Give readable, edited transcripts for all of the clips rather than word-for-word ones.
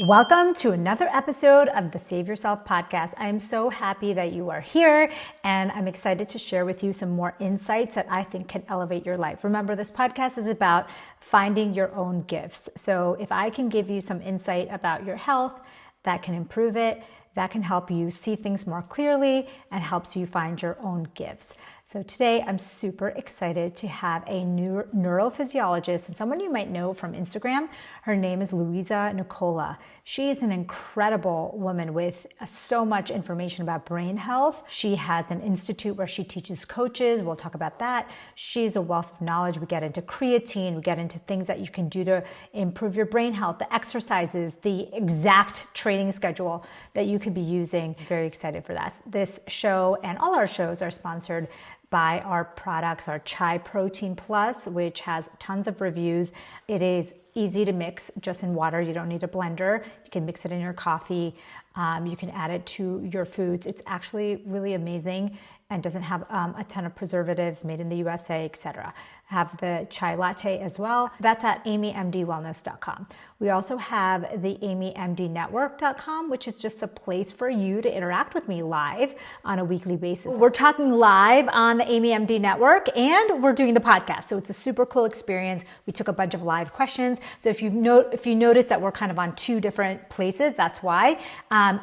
Welcome to another episode of the Save Yourself podcast. I'm so happy that you are here, and I'm excited to share with you some more insights that I think can elevate your life. Remember, this podcast is about finding your own gifts. So if I can give you some insight about your health that can improve it, that can help you see things more clearly and helps you find your own gifts. So today I'm super excited to have a new neurophysiologist and someone you might know from Instagram. Her name is Louisa Nicola. She is an incredible woman with so much information about brain health. She has an institute where she teaches coaches. We'll talk about that. She's a wealth of knowledge. We get into creatine. We get into things that you can do to improve your brain health, the exercises, the exact training schedule that you could be using. Very excited for that. This show and all our shows are sponsored by our products, our Chai Protein Plus, which has tons of reviews. It is easy to mix just in water. You don't need a blender. You can mix it in your coffee. You can add it to your foods. It's actually really amazing and doesn't have a ton of preservatives, made in the USA, etc. Have the chai latte as well. That's at amymdwellness.com. We also have the amymdnetwork.com, which is just a place for you to interact with me live on a weekly basis. We're talking live on the Amy MD network and we're doing the podcast. So it's a super cool experience. We took a bunch of live questions. So if you notice that we're kind of on two different places, that's why.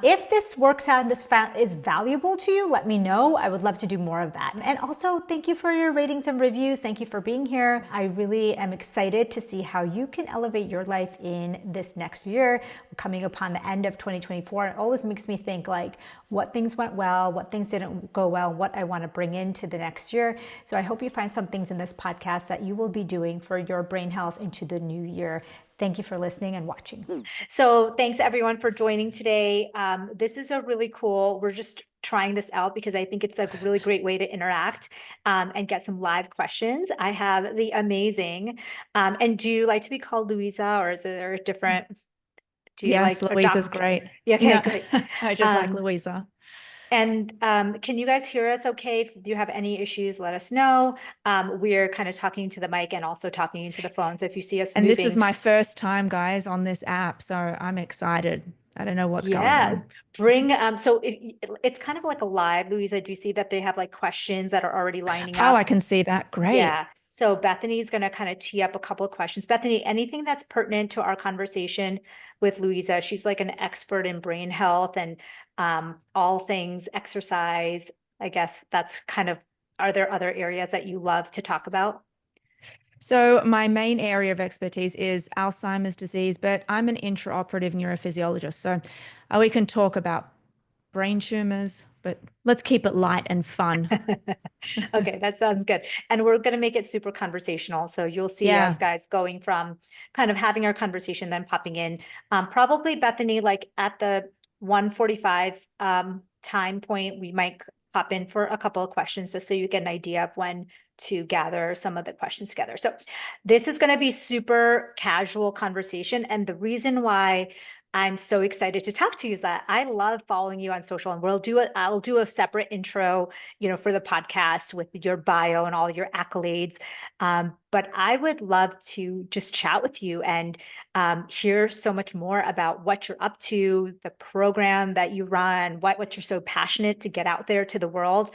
If this works out and this is valuable to you, let me know. I would love to do more of that. And also thank you for your ratings and reviews. Thank you for being here. I really am excited to see how you can elevate your life in this next year. We're coming upon the end of 2024. It always makes me think like what things went well, what things didn't go well, what I want to bring into the next year. So I hope you find some things in this podcast that you will be doing for your brain health into the new year. Thank you for listening and watching. So thanks everyone for joining today. This is a really cool, we're just trying this out because I think it's a really great way to interact and get some live questions. I have the amazing, and do you like to be called Louisa or is there a different, do you Yes, like Louisa's adopt? great. Yeah, okay, great. I just like Louisa. And can you guys hear us okay? If you have any issues, let us know. We're kind of talking to the mic and also talking into the phone. So if you see us And this is moving, my first time, guys, on this app, so I'm excited. I don't know what's going yeah, on. bring, so it's kind of like a live, Louisa. Do you see that they have like questions that are already lining Oh, I up? can see that. Great. Yeah. So Bethany's going to kind of tee up a couple of questions. Bethany, anything that's pertinent to our conversation with Louisa? She's like an expert in brain health and all things exercise. I guess that's kind of, are there other areas that you love to talk about? So my main area of expertise is Alzheimer's disease, but I'm an intraoperative neurophysiologist. So we can talk about brain tumors, but let's keep it light and fun. Okay, that sounds good. And we're going to make it super conversational. So you'll see us Yeah. guys going from kind of having our conversation, then popping in. Probably Bethany, like at the 1:45 time point, we might pop in for a couple of questions just so you get an idea of when to gather some of the questions together. So this is going to be super casual conversation. And the reason why I'm so excited to talk to you is that I love following you on social, and I'll do a separate intro, for the podcast with your bio and all your accolades. But I would love to just chat with you and hear so much more about what you're up to, the program that you run, what you're so passionate to get out there to the world.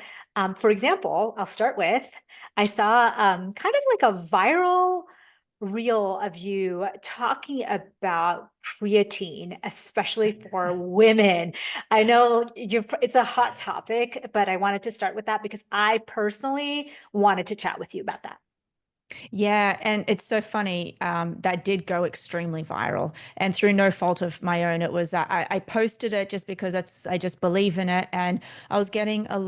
For example, I'll start with, I saw kind of like a viral reel of you talking about creatine, especially for women. I know it's a hot topic, but I wanted to start with that because I personally wanted to chat with you about that. Yeah, and it's so funny. That did go extremely viral, and through no fault of my own. It was I posted it just because I just believe in it, and I was hearing a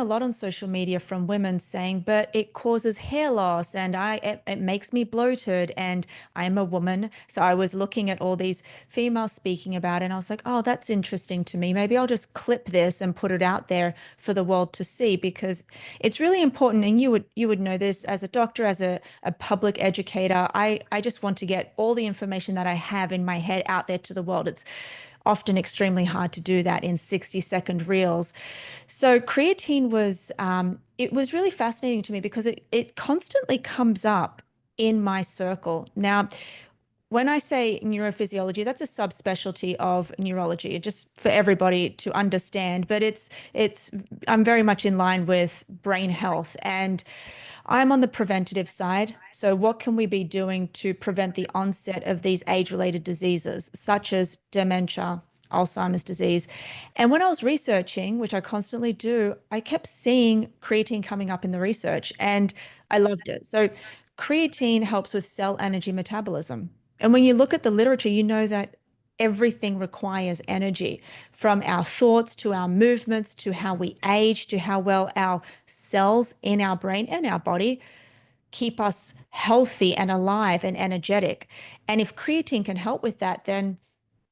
lot on social media from women saying, but it causes hair loss, and it makes me bloated, and I'm a woman, so I was looking at all these females speaking about it, and I was like, oh, that's interesting to me. Maybe I'll just clip this and put it out there for the world to see because it's really important. And you would know this as a doctor, as a public educator. I just want to get all the information that I have in my head out there to the world. It's often extremely hard to do that in 60-second reels. So creatine was it was really fascinating to me because it constantly comes up in my circle. Now, when I say neurophysiology, that's a subspecialty of neurology, just for everybody to understand. But it's I'm very much in line with brain health, and I'm on the preventative side. So what can we be doing to prevent the onset of these age-related diseases, such as dementia, Alzheimer's disease? And when I was researching, which I constantly do, I kept seeing creatine coming up in the research, and I loved it. So creatine helps with cell energy metabolism. And when you look at the literature, you know that everything requires energy, from our thoughts to our movements to how we age to how well our cells in our brain and our body keep us healthy and alive and energetic. And if creatine can help with that, then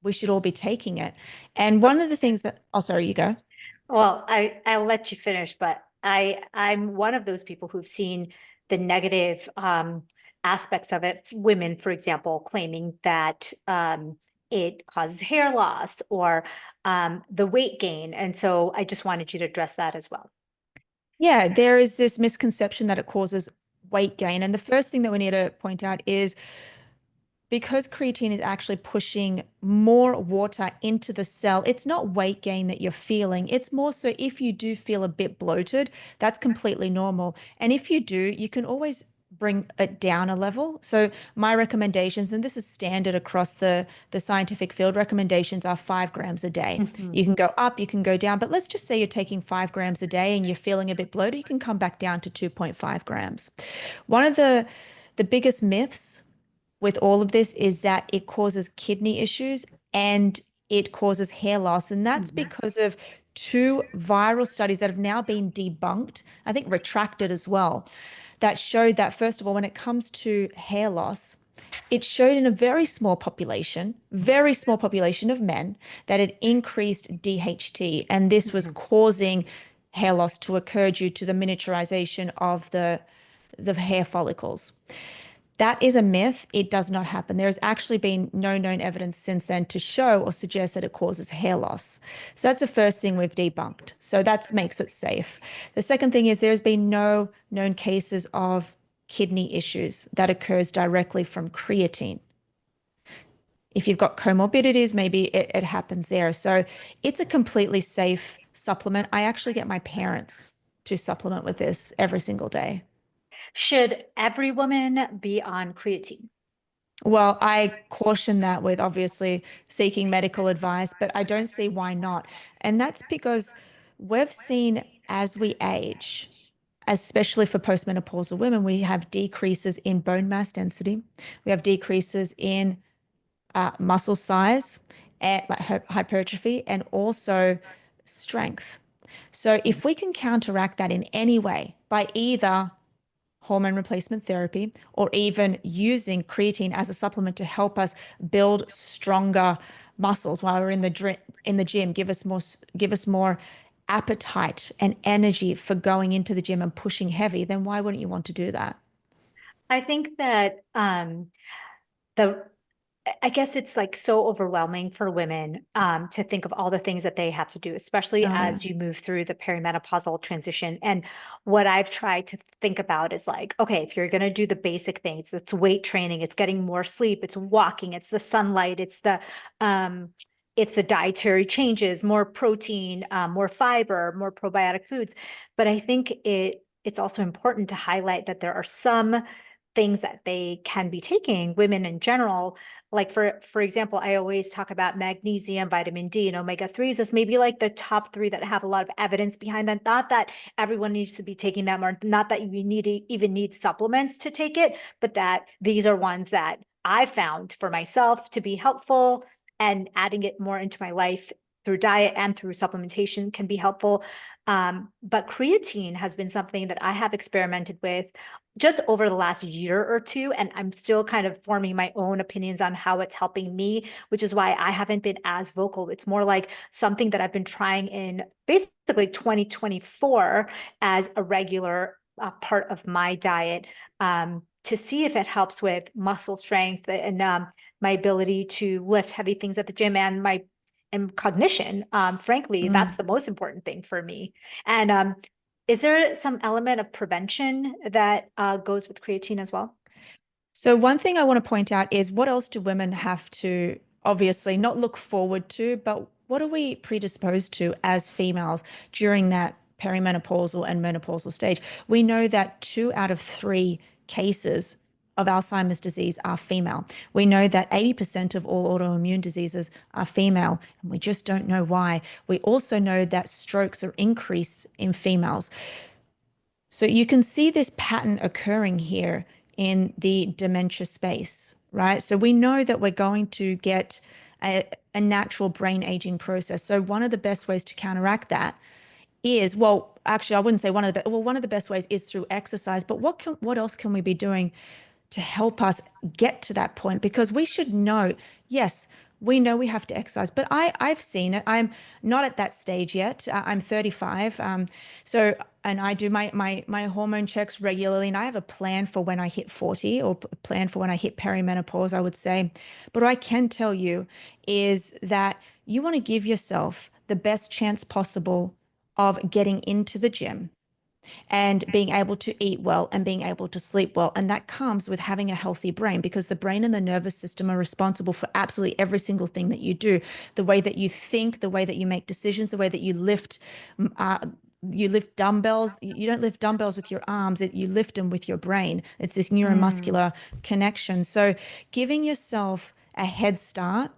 we should all be taking it. And one of the things that, oh, sorry, you go. Well, I'll let you finish, but I'm one of those people who've seen the negative aspects of it. Women, for example, claiming that it causes hair loss or the weight gain. And so I just wanted you to address that as well. Yeah, there is this misconception that it causes weight gain. And the first thing that we need to point out is because creatine is actually pushing more water into the cell, it's not weight gain that you're feeling. It's more so if you do feel a bit bloated, that's completely normal. And if you do, you can always bring it down a level. So my recommendations, and this is standard across the scientific field, recommendations are 5 grams a day. Mhm. You can go up, you can go down, but let's just say you're taking 5 grams a day and you're feeling a bit bloated, you can come back down to 2.5 grams. One of the biggest myths with all of this is that it causes kidney issues and it causes hair loss. And that's Mhm. because of two viral studies that have now been debunked, I think retracted as well, that showed that, first of all, when it comes to hair loss, it showed in a very small population of men that it increased DHT. And this was Mhm. causing hair loss to occur due to the miniaturization of the hair follicles. That is a myth. It does not happen. There has actually been no known evidence since then to show or suggest that it causes hair loss. So that's the first thing we've debunked. So that makes it safe. The second thing is there's been no known cases of kidney issues that occurs directly from creatine. If you've got comorbidities, maybe it happens there. So it's a completely safe supplement. I actually get my parents to supplement with this every single day. Should every woman be on creatine? Well, I caution that with obviously seeking medical advice, but I don't see why not. And that's because we've seen as we age, especially for postmenopausal women, we have decreases in bone mass density, we have decreases in muscle size, and like hypertrophy, and also strength. So if we can counteract that in any way by either hormone replacement therapy, or even using creatine as a supplement to help us build stronger muscles while we're in the gym, give us more appetite and energy for going into the gym and pushing heavy, then why wouldn't you want to do that? I think that the I guess it's like so overwhelming for women to think of all the things that they have to do, especially Oh yeah. as you move through the perimenopausal transition. And what I've tried to think about is like, okay, if you're going to do the basic things, it's weight training, it's getting more sleep, it's walking, it's the sunlight, um, it's the dietary changes, more protein, more fiber, more probiotic foods. But I think it's also important to highlight that there are some things that they can be taking, women in general, like for example, I always talk about magnesium, vitamin D, and omega-3s as maybe like the top three that have a lot of evidence behind them. Not that everyone needs to be taking them, or not that you need to even need supplements to take it, but that these are ones that I found for myself to be helpful, and adding it more into my life through diet and through supplementation can be helpful. But creatine has been something that I have experimented with just over the last year or two, and I'm still kind of forming my own opinions on how it's helping me, which is why I haven't been as vocal. It's more like something that I've been trying in basically 2024 as a regular part of my diet, to see if it helps with muscle strength and my ability to lift heavy things at the gym, and cognition. Frankly, Mm. that's the most important thing for me. And is there some element of prevention that goes with creatine as well? So one thing I want to point out is what else do women have to obviously not look forward to, but what are we predisposed to as females during that perimenopausal and menopausal stage? We know that 2 out of 3 cases of Alzheimer's disease are female. We know that 80% of all autoimmune diseases are female, and we just don't know why. We also know that strokes are increased in females. So you can see this pattern occurring here in the dementia space, right? So we know that we're going to get a natural brain aging process. So one of the best ways to counteract that is, well, actually, I wouldn't say one of the best, well, one of the best ways is through exercise, but what else can we be doing to help us get to that point? Because we should know, yes, we know we have to exercise, but I've seen it. I'm not at that stage yet. I'm 35. So, and I do my hormone checks regularly, and I have a plan for when I hit 40, or a plan for when I hit perimenopause, I would say. But what I can tell you is that you want to give yourself the best chance possible of getting into the gym and being able to eat well and being able to sleep well. And that comes with having a healthy brain, because the brain and the nervous system are responsible for absolutely every single thing that you do. The way that you think, the way that you make decisions, the way that uh, you lift dumbbells. You don't lift dumbbells with your arms, you lift them with your brain. It's this Mm. neuromuscular connection. So giving yourself a head start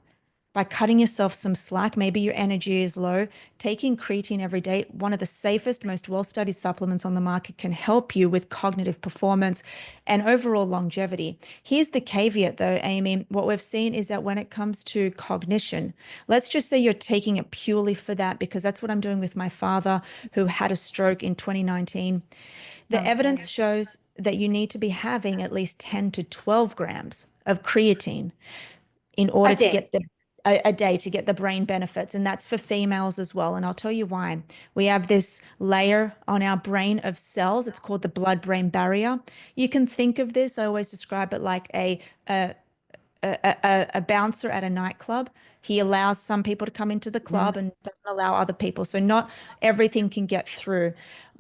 by cutting yourself some slack. Maybe your energy is low. Taking creatine every day, one of the safest, most well-studied supplements on the market, can help you with cognitive performance and overall longevity. Here's the caveat though, Amy. What we've seen is that when it comes to cognition, let's just say you're taking it purely for that, because that's what I'm doing with my father, who had a stroke in 2019. The I'm evidence sorry. shows that you need to be having at least 10 to 12 grams of creatine in A order to day. get a day to get the brain benefits. And that's for females as well. And I'll tell you why. We have this layer on our brain of cells. It's called the blood-brain barrier. You can think of this, I always describe it like a bouncer at a nightclub. He allows some people to come into the Mhm. club and doesn't allow other people. So not everything can get through,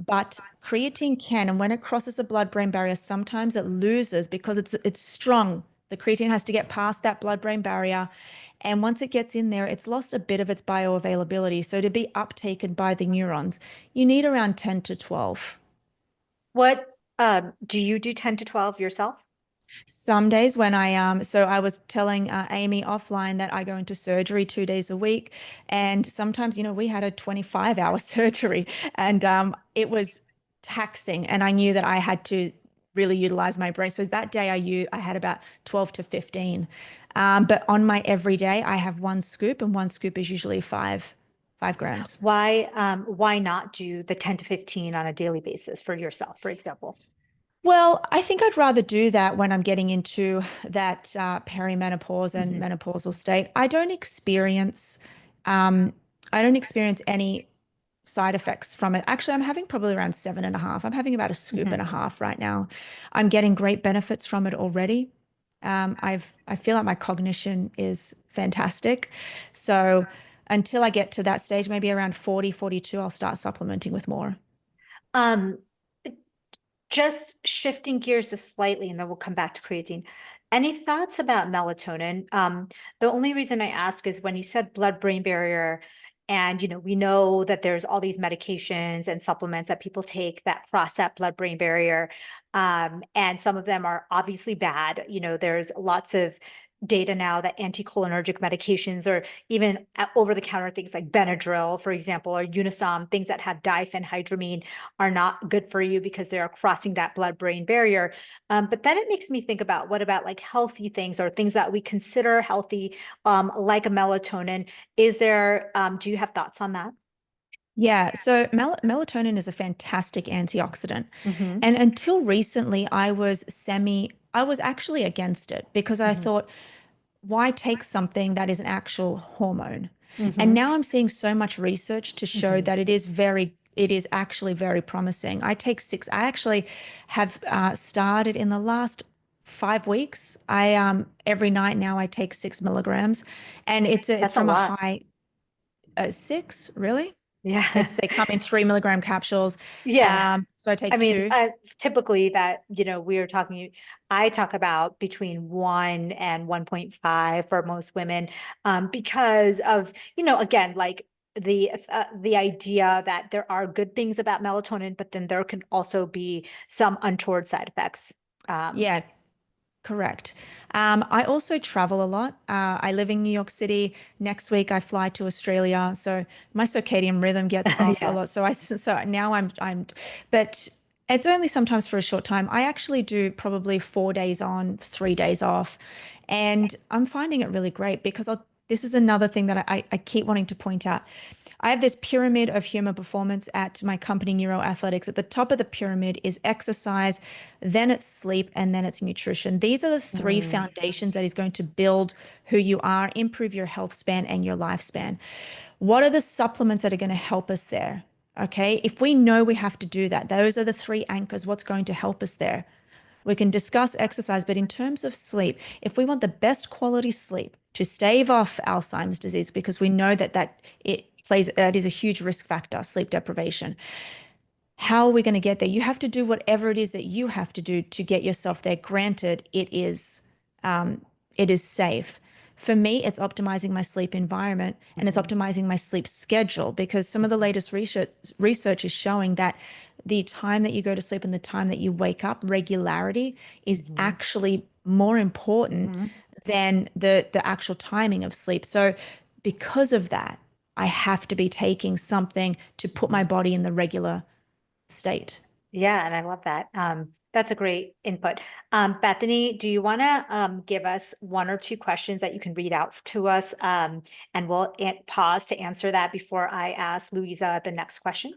but creatine can. And when it crosses the blood-brain barrier, sometimes it loses because it's strong. The creatine has to get past that blood-brain barrier. And once it gets in there, it's lost a bit of its bioavailability. So to be uptaken by the neurons, you need around 10 to 12. What do you do 10 to 12 yourself? Some days when so I was telling Amy offline that I go into surgery 2 days a week, and sometimes, we had a 25-hour surgery, and it was taxing, and I knew that I had to really utilize my brain. So that day I had about 12 to 15. But on my everyday, I have one scoop, and one scoop is usually five grams. Why not do the 10 to 15 on a daily basis for yourself, for example? Well, I think I'd rather do that when I'm getting into that perimenopause and Mhm. menopausal state. Um, I don't experience any side effects from it. Actually, I'm having probably around 7.5. I'm having about a scoop and Mhm. a half right now. I'm getting great benefits from it already. I feel like my cognition is fantastic. So until I get to that stage, maybe around 40, 42, I'll start supplementing with more. Um, just shifting gears just slightly, and then we'll come back to creatine. Any thoughts about melatonin? The only reason I ask is when you said blood-brain barrier, and we know that there's all these medications and supplements that people take that cross that blood-brain barrier, and some of them are obviously bad. There's lots of data now that anticholinergic medications, or even over-the-counter things like Benadryl, for example, or Unisom, things that have diphenhydramine, are not good for you because they are crossing that blood-brain barrier. But then it makes me think about, what about like healthy things, or things that we consider healthy, like a melatonin? Do you have thoughts on that? Yeah, so melatonin is a fantastic antioxidant. Hmm. And until recently, I was actually against it, because I Hmm. thought, why take something that is an actual hormone? And Hmm. now I'm seeing so much research to show Hmm. that it is actually very promising. I actually have started in the last 5 weeks. Every night now I take 6 milligrams, and it's That's a from a lot. high, 6, really? Yeah. They come in 3 milligram capsules. Yeah. So I I take mean, two. typically I talk about between 1 and 1.5 for most women, because of, again, like the idea that there are good things about melatonin, but then there can also be some untoward side effects. Um, Yeah, correct. I also travel a lot. I live in New York City. Next week I fly to Australia, so my circadian rhythm gets off a yeah. lot. So now but it's only sometimes for a short time. I actually do probably 4 days on, 3 days off, and I'm finding it really great because this is another thing that I keep wanting to point out. I have this pyramid of human performance at my company, Neuroathletics. At the top of the pyramid is exercise, then it's sleep, and then it's nutrition. These are the three Mm, foundations that is going to build who you are, improve your health span and your lifespan. What are the supplements that are going to help us there? Okay. If we know we have to do that, those are the three anchors. What's going to help us there? We can discuss exercise, but in terms of sleep, if we want the best quality sleep to stave off Alzheimer's disease, because we know that is a huge risk factor, sleep deprivation. How are we going to get there? You have to do whatever it is that you have to do to get yourself there. Granted, it is safe. For me, it's optimizing my sleep environment and it's mhm, optimizing my sleep schedule because some of the latest research is showing that the time that you go to sleep and the time that you wake up, regularity is mhm, actually more important mhm. than the actual timing of sleep. So because of that, I have to be taking something to put my Mhm. body in the regular state. Yeah, and I love that. That's a great input. Bethany, do you want to give us one or two questions that you can read out to us? And we'll pause to answer that before I ask Louisa the next question.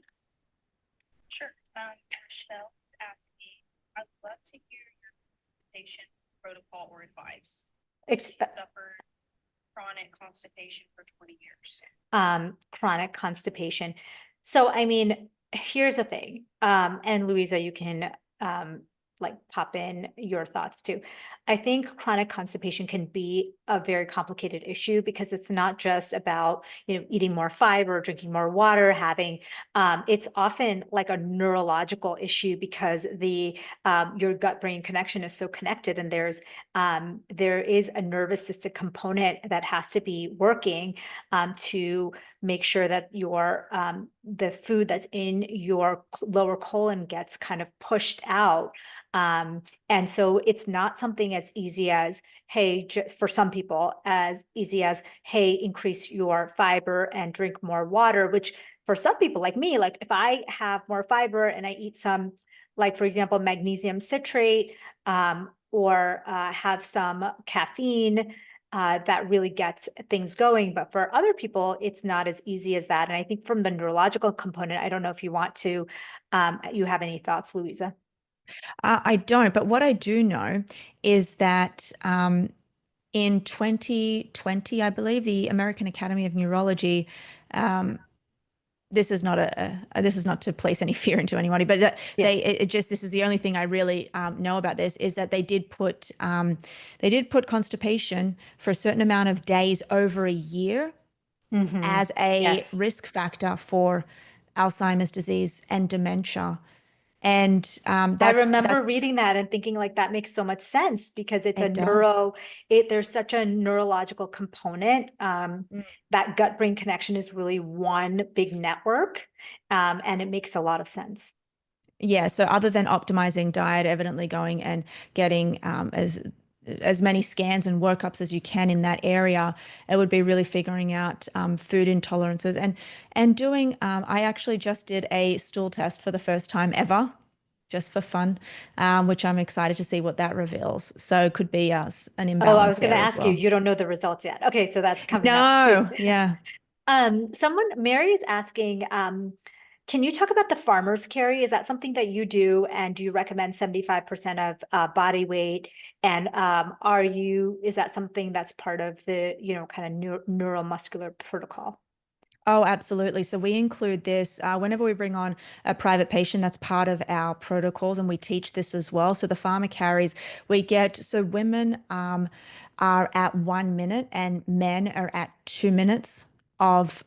Sure. Michelle asking, I'd love to hear your patient protocol or advice. Ex She suffered chronic constipation for 20 years. Chronic constipation. So, I mean, here's the thing. And Louisa, you can like pop in your thoughts too. I think chronic constipation can be a very complicated issue because it's not just about, eating more fiber, drinking more water, having it's often like a neurological issue because the your gut-brain connection is so connected, and there is a nervous system component that has to be working to make sure that the food that's in your lower colon gets kind of pushed out. And so it's not something as easy as, hey, just for some people, as easy as, hey, increase your fiber and drink more water, which for some people like me, like if I have more fiber and I eat some, like for example, magnesium citrate, or have some caffeine, that really gets things going. But for other people, it's not as easy as that. And I think from the neurological component, I don't know if you want to, you have any thoughts, Louisa? I don't, but what I do know is that in 2020, I believe the American Academy of Neurology, um, this is not to place any fear into anybody, but Yeah. this is the only thing I really know about this is that they did put constipation for a certain amount of days over a year Hmm. as a Yes. risk factor for Alzheimer's disease and dementia. And I remember reading that and thinking like that makes so much sense because it does. there's such a neurological component. That gut brain connection is really one big network. And it makes a lot of sense. Yeah, so other than optimizing diet, evidently going and getting as many scans and workups as you can in that area, it would be really figuring out food intolerances and doing. I actually just did a stool test for the first time ever, just for fun, which I'm excited to see what that reveals. So it could be an Oh, I imbalance was going to there as ask you, well. you don't know the results yet. Okay, so that's coming up soon. No, yeah. Mary is asking, can you talk about the farmer's carry? Is that something that you do? And do you recommend 75% of body weight? And is that something that's part of the, kind of neuromuscular protocol? Oh, absolutely. So we include this whenever we bring on a private patient, that's part of our protocols, and we teach this as well. So the pharma carries, so women are at 1 minute and men are at 2 minutes of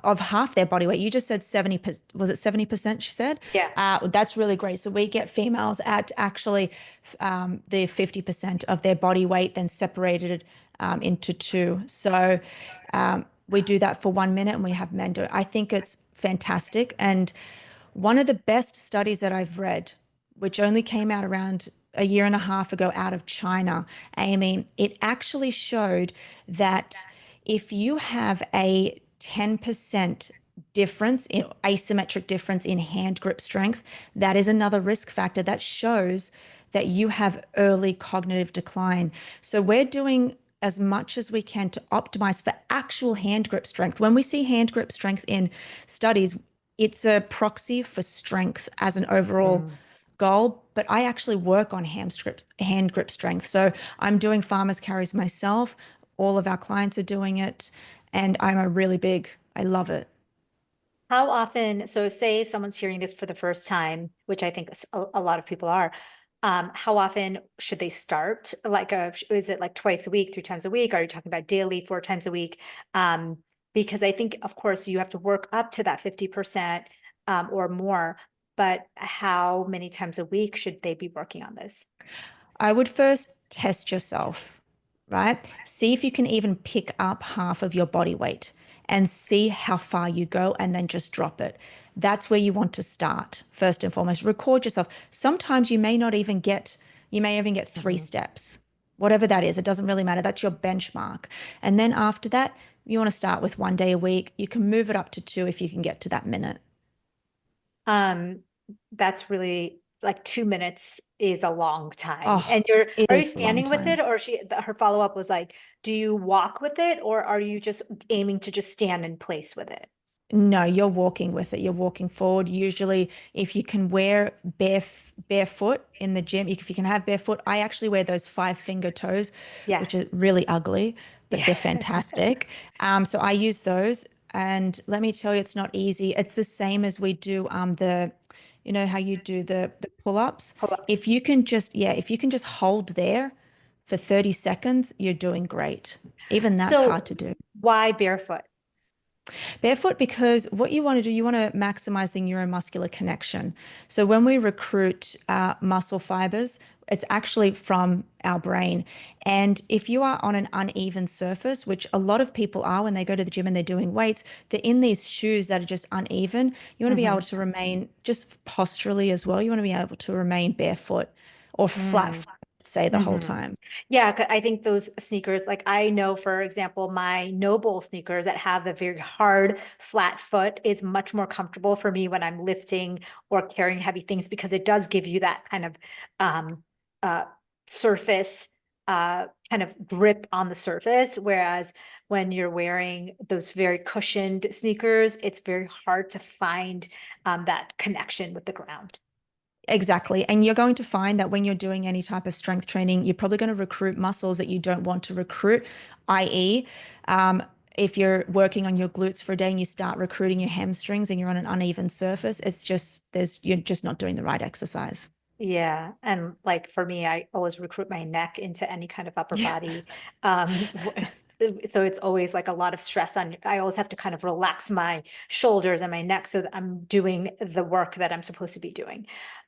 of half their body weight. You just said 70, was it 70%, she said? Yeah. That's really great. So we get females at actually the 50% of their body weight, then separated into two. So we do that for 1 minute and we have men do it. I think it's fantastic. And one of the best studies that I've read, which only came out around a year and a half ago out of China, Amy, it actually showed that if you have a 10% difference in asymmetric difference in hand grip strength, that is another risk factor that shows that you have early cognitive decline. So we're doing as much as we can to optimize for actual hand grip strength. When we see hand grip strength in studies, it's a proxy for strength as an overall goal, but I actually work on hand grip strength. So I'm doing farmers carries myself. All of our clients are doing it, and I love it. How often, so say someone's hearing this for the first time, which I think a lot of people are, how often should they start? Like, is it like twice a week, 3 times a week? Are you talking about daily, 4 times a week? Because I think, of course, you have to work up to that 50% or more, but how many times a week should they be working on this? I would first test yourself, right? See if you can even pick up half of your body weight and see how far you go and then just drop it. That's where you want to start first and foremost. Record yourself. Sometimes you may even get 3 steps, whatever that is. It doesn't really matter. That's your benchmark. And then after that, you want to start with 1 day a week. You can move it up to 2 if you can get to that minute. That's really like 2 minutes is a long time. Oh, And it are you is a long standing with time. it, or her follow-up was like, do you walk with it, or are you just aiming to just stand in place with it? No, you're walking with it. You're walking forward. Usually, if you can wear barefoot in the gym, if you can have barefoot, I actually wear those 5 finger toes, Yeah. which are really ugly, but they're Yeah. fantastic. So I use those, and let me tell you, it's not easy. It's the same as we do you know how you do the pull-ups. Pull-ups. If you can just hold there for 30 seconds, you're doing great. Even that's hard So to do. why barefoot? Barefoot, because what you want to do, you want to maximize the neuromuscular connection. So when we recruit muscle fibers, it's actually from our brain. And if you are on an uneven surface, which a lot of people are when they go to the gym and they're doing weights, they're in these shoes that are just uneven. You want to be able to remain just posturally as well. You want to be able to remain barefoot or flat, say, the whole time. Yeah, I think those sneakers, like I know, for example, my Noble sneakers that have the very hard, flat foot is much more comfortable for me when I'm lifting or carrying heavy things, because it does give you that kind of um, uh, surface, kind of grip on the surface. Whereas when you're wearing those very cushioned sneakers, it's very hard to find that connection with the ground. Exactly. And you're going to find that when you're doing any type of strength training, you're probably going to recruit muscles that you don't want to recruit, i.e., if you're working on your glutes for a day and you start recruiting your hamstrings and you're on an uneven surface, you're just not doing the right exercise. Yeah. And like for me, I always recruit my neck into any kind of upper body. So it's always like a lot of stress I always have to kind of relax my shoulders and my neck so that I'm doing the work that I'm supposed to be doing.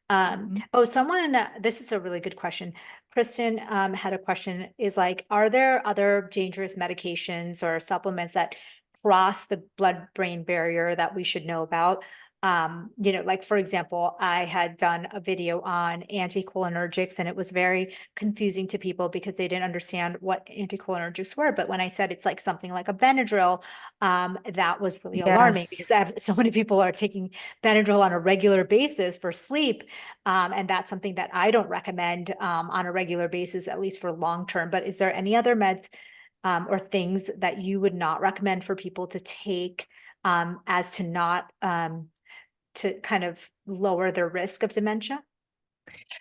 This is a really good question. Kristen had a question, is like, are there other dangerous medications or supplements that cross the blood-brain barrier that we should know about? Like for example, I had done a video on anticholinergics, and it was very confusing to people because they didn't understand what anticholinergics were. But when I said it's like something like a Benadryl, that was really alarming, Yes. because so many people are taking Benadryl on a regular basis for sleep. And that's something that I don't recommend on a regular basis, at least for long term. But is there any other meds or things that you would not recommend for people to take as to not to kind of lower their risk of dementia?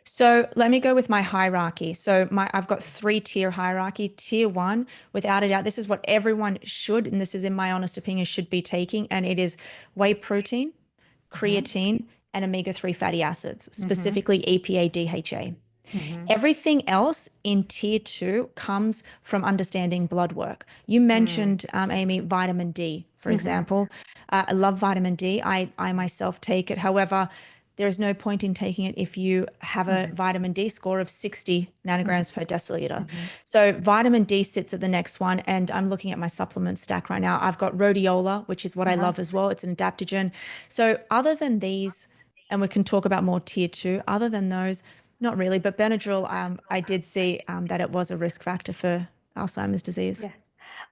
So let me go with my hierarchy. I've got 3-tier hierarchy. Tier 1, without a doubt, this is what everyone should, and this is in my honest opinion, should be taking, and it is whey protein, creatine, and omega-3 fatty acids, specifically EPA, DHA. Everything else in tier 2 comes from understanding blood work. You mentioned, Amy, vitamin D. for example. I love vitamin D. I myself take it. However, there is no point in taking it if you have a vitamin D score of 60 nanograms per deciliter. So vitamin D sits at the next one, and I'm looking at my supplement stack right now. I've got rhodiola, which is what I love as well. It's an adaptogen. So other than these, and we can talk about more tier two, other than those, not really. But Benadryl, I did see that it was a risk factor for Alzheimer's disease. Yeah.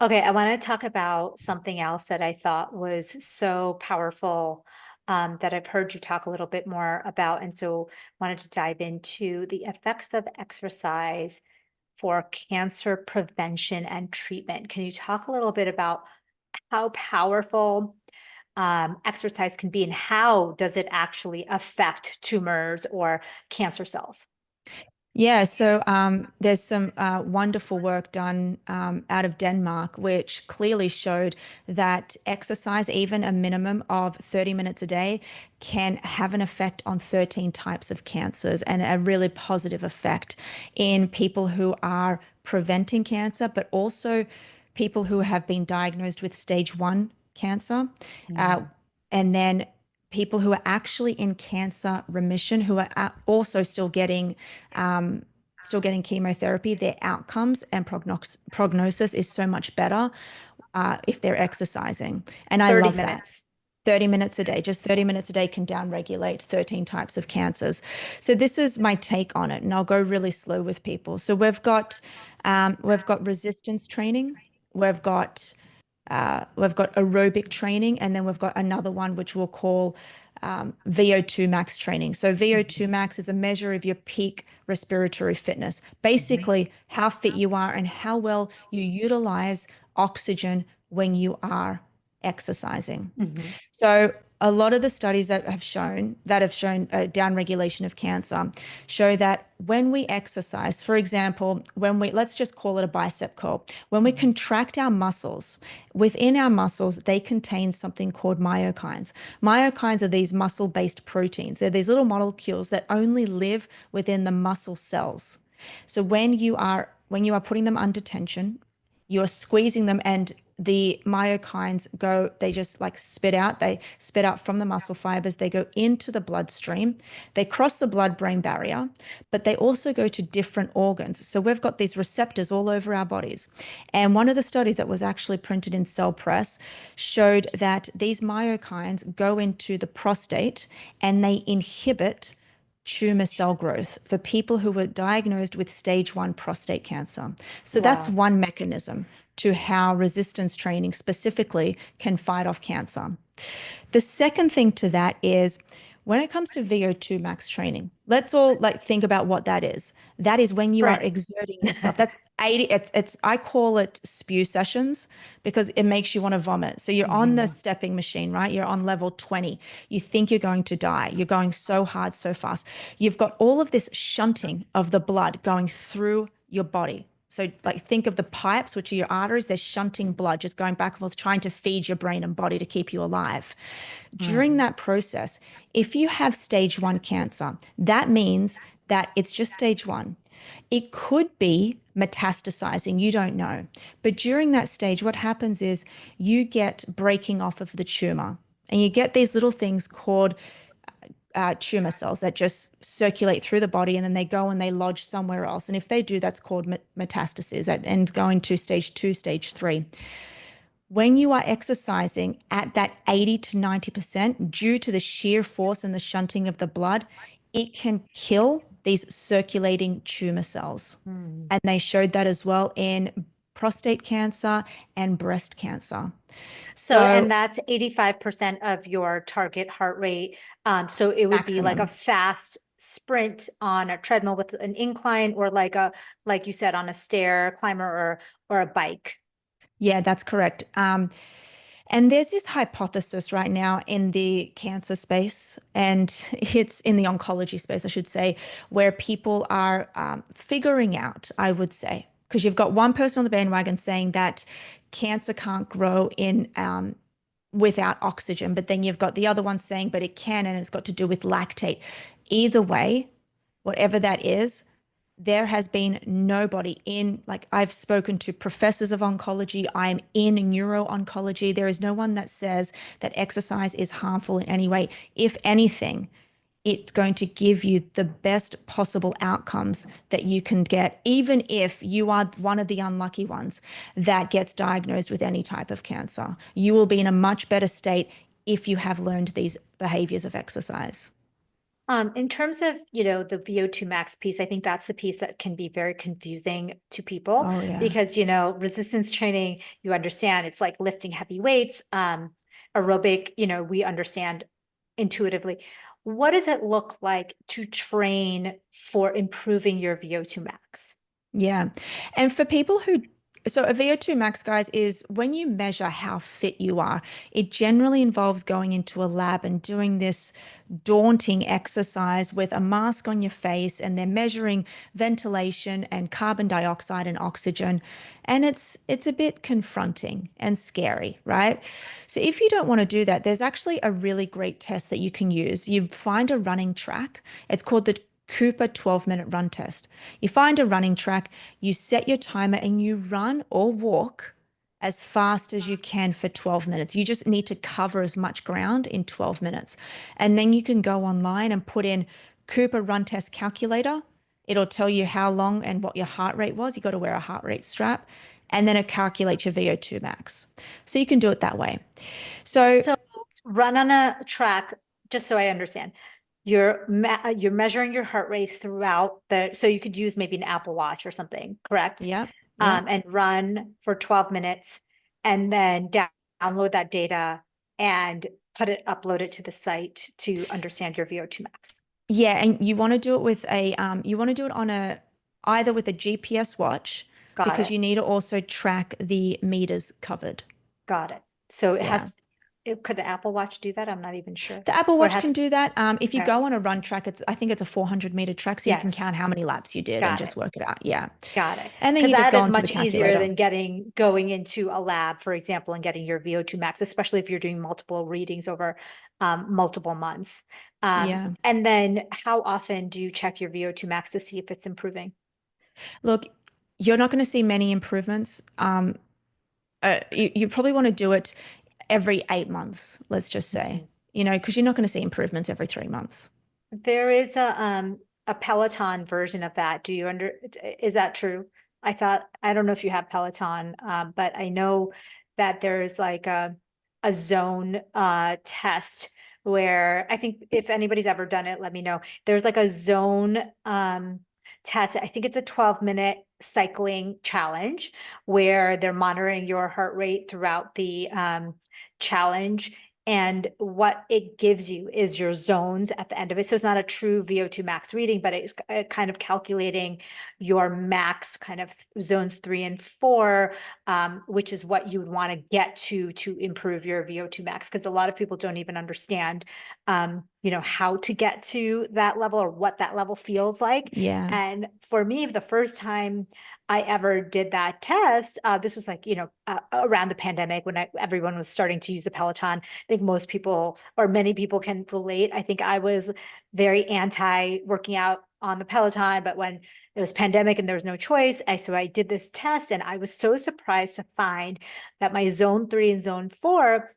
Okay, I want to talk about something else that I thought was so powerful, that I've heard you talk a little bit more about, and so wanted to dive into the effects of exercise for cancer prevention and treatment. Can you talk a little bit about how powerful exercise can be, and how does it actually affect tumors or cancer cells? Yeah, so there's some wonderful work done out of Denmark, which clearly showed that exercise, even a minimum of 30 minutes a day, can have an effect on 13 types of cancers, and a really positive effect in people who are preventing cancer, but also people who have been diagnosed with stage one cancer. And then people who are actually in cancer remission, who are also still getting chemotherapy, their outcomes and prognosis is so much better if they're exercising. And I 30 love that. minutes. 30 minutes a day, just 30 minutes a day can downregulate 13 types of cancers. So this is my take on it, and I'll go really slow with people. So we've got resistance training, we've got aerobic training, and then we've got another one which we'll call VO2 max training. So VO2 max is a measure of your peak respiratory fitness, basically how fit you are and how well you utilize oxygen when you are exercising. So a lot of the studies that have shown downregulation of cancer show that when we exercise, for example, let's just call it a bicep curl, when we contract our muscles, within our muscles, they contain something called myokines. Myokines are these muscle-based proteins. They're these little molecules that only live within the muscle cells. So when you are putting them under tension, you're squeezing them, and the myokines they just like they spit out from the muscle fibers, they go into the bloodstream, they cross the blood-brain barrier, but they also go to different organs. So we've got these receptors all over our bodies. And one of the studies that was actually printed in Cell Press showed that these myokines go into the prostate and they inhibit tumor cell growth for people who were diagnosed with stage one prostate cancer. So that's one mechanism to how resistance training specifically can fight off cancer. The second thing to that is when it comes to VO2 max training, let's all think about what that is. That is when you are exerting yourself. That's 80, I call it spew sessions because it makes you want to vomit. So you're on the stepping machine, right? You're on level 20. You think you're going to die. You're going so hard, so fast. You've got all of this shunting of the blood going through your body. So think of the pipes, which are your arteries, they're shunting blood, just going back and forth, trying to feed your brain and body to keep you alive. During that process, if you have stage one cancer, that means that it's just stage one. It could be metastasizing, you don't know. But during that stage, what happens is you get breaking off of the tumor, and you get these little things called tumor cells that just circulate through the body, and then they go and they lodge somewhere else. And if they do, that's called metastasis, and going to stage two, stage three. When you are exercising at that 80 to 90% due to the sheer force and the shunting of the blood, it can kill these circulating tumor cells. And they showed that as well in prostate cancer and breast cancer. And that's 85% of your target heart rate. So it would be like a fast sprint on a treadmill with an incline, or like you said, on a stair climber or a bike. Yeah, that's correct. And there's this hypothesis right now in the cancer space, and it's in the oncology space, I should say, where people are figuring out, I would say, because you've got one person on the bandwagon saying that cancer can't grow in without oxygen, but then you've got the other one saying, but it can, and it's got to do with lactate. Either way, whatever that is, there has been nobody in, like, I've spoken to professors of oncology, I'm in neuro-oncology. There is no one that says that exercise is harmful in any way. If anything, it's going to give you the best possible outcomes that you can get, even if you are one of the unlucky ones that gets diagnosed with any type of cancer. You will be in a much better state if you have learned these behaviors of exercise. In terms of, the VO2 max piece, I think that's the piece that can be very confusing to people Oh, yeah. because, resistance training, you understand it's like lifting heavy weights. Aerobic, we understand intuitively. What does it look like to train for improving your VO2 max? Yeah. And for people who, so a VO2 max, guys, is when you measure how fit you are, it generally involves going into a lab and doing this daunting exercise with a mask on your face, and they're measuring ventilation and carbon dioxide and oxygen. And it's a bit confronting and scary, right? So if you don't want to do that, there's actually a really great test that you can use. You find a running track. It's called the Cooper 12-minute run test. You find a running track, you set your timer, and you run or walk as fast as you can for 12 minutes. You just need to cover as much ground in 12 minutes. And then you can go online and put in Cooper run test calculator. It'll tell you how long and what your heart rate was. You got to wear a heart rate strap. And then it calculates your VO2 max. So you can do it that way. So Run on a track, just so I understand. You're measuring your heart rate throughout so you could use maybe an Apple Watch or something, correct? yeah. And run for 12 minutes and then download that data and upload it to the site to understand your VO2 max. Yeah, and you want to do it with you want to do it on either with a GPS watch, because you need to also track the meters covered. Got it. So could the Apple Watch do that? I'm not even sure. The Apple Watch can do that. If you go on a run track, I think it's a 400-meter track, so you can count how many laps you did and just work it out. Yeah. Got it. And then you just go into the much easier calculator. than going into a lab, for example, and getting your VO2 max, especially if you're doing multiple readings over multiple months. Yeah. And then how often do you check your VO2 max to see if it's improving? Look, you're not going to see many improvements. You probably want to do it every 8 months, let's just say, because you're not going to see improvements every 3 months. There is a Peloton version of that. Is that true? I don't know if you have Peloton, but I know that there's like a zone test where I think if anybody's ever done it, let me know. There's like a zone test. I think it's a 12-minute cycling challenge where they're monitoring your heart rate throughout the challenge. And what it gives you is your zones at the end of it. So it's not a true VO2 max reading, but it's kind of calculating your max kind of zones 3 and 4, which is what you would want to get to improve your VO2 max. Because a lot of people don't even understand, how to get to that level or what that level feels like. Yeah. And for me, the first time I ever did that test, this was like, around the pandemic when everyone was starting to use a Peloton. I think most people or many people can relate. I think I was very anti working out on the Peloton, but when it was pandemic and there was no choice, so I did this test and I was so surprised to find that my zone 3 and zone 4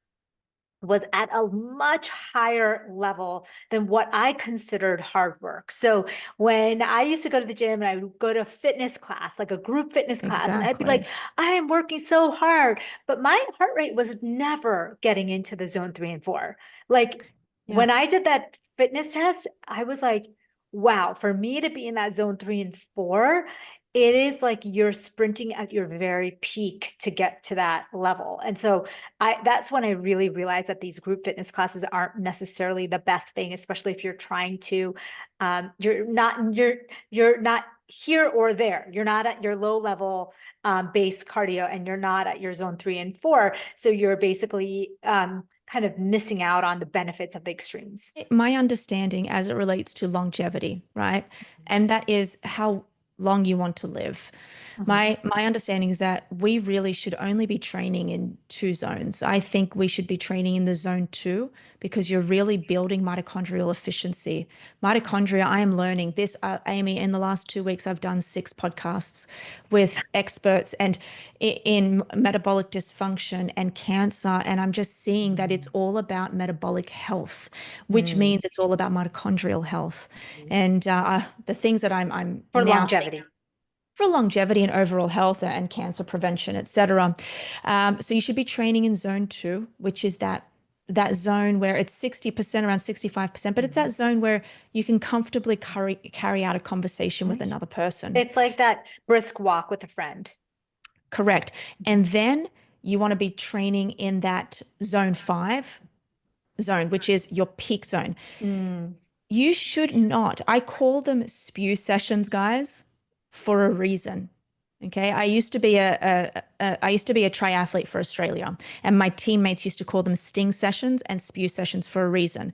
was at a much higher level than what I considered hard work. So when I used to go to the gym and I would go to a fitness class, like a group fitness class, and I'd be like, I am working so hard, but my heart rate was never getting into the zone 3 and 4. Like when I did that fitness test, I was like, wow, for me to be in that zone 3 and 4, it is like you're sprinting at your very peak to get to that level. And so that's when I really realized that these group fitness classes aren't necessarily the best thing, especially if you're trying to, you're not here or there. You're not at your low level base cardio and you're not at your zone 3 and 4. So you're basically kind of missing out on the benefits of the extremes. My understanding as it relates to longevity, right? And that is how long you want to live. My understanding is that we really should only be training in two zones. I think we should be training in the zone two because you're really building mitochondrial efficiency. Mitochondria, I am learning this, Amy, in the last 2 weeks, I've done 6 podcasts with experts and in metabolic dysfunction and cancer. And I'm just seeing that it's all about metabolic health, which means it's all about mitochondrial health. And the things that I'm For now longevity. for longevity and overall health and cancer prevention, etc. So you should be training in zone two, which is that zone where it's 60%, around 65%, but it's that zone where you can comfortably carry out a conversation with another person. It's like that brisk walk with a friend. Correct. And then you want to be training in that zone 5 zone, which is your peak zone. You should not, I call them spew sessions, guys, for a reason. Okay. I used to be a triathlete for Australia, and my teammates used to call them sting sessions and spew sessions for a reason.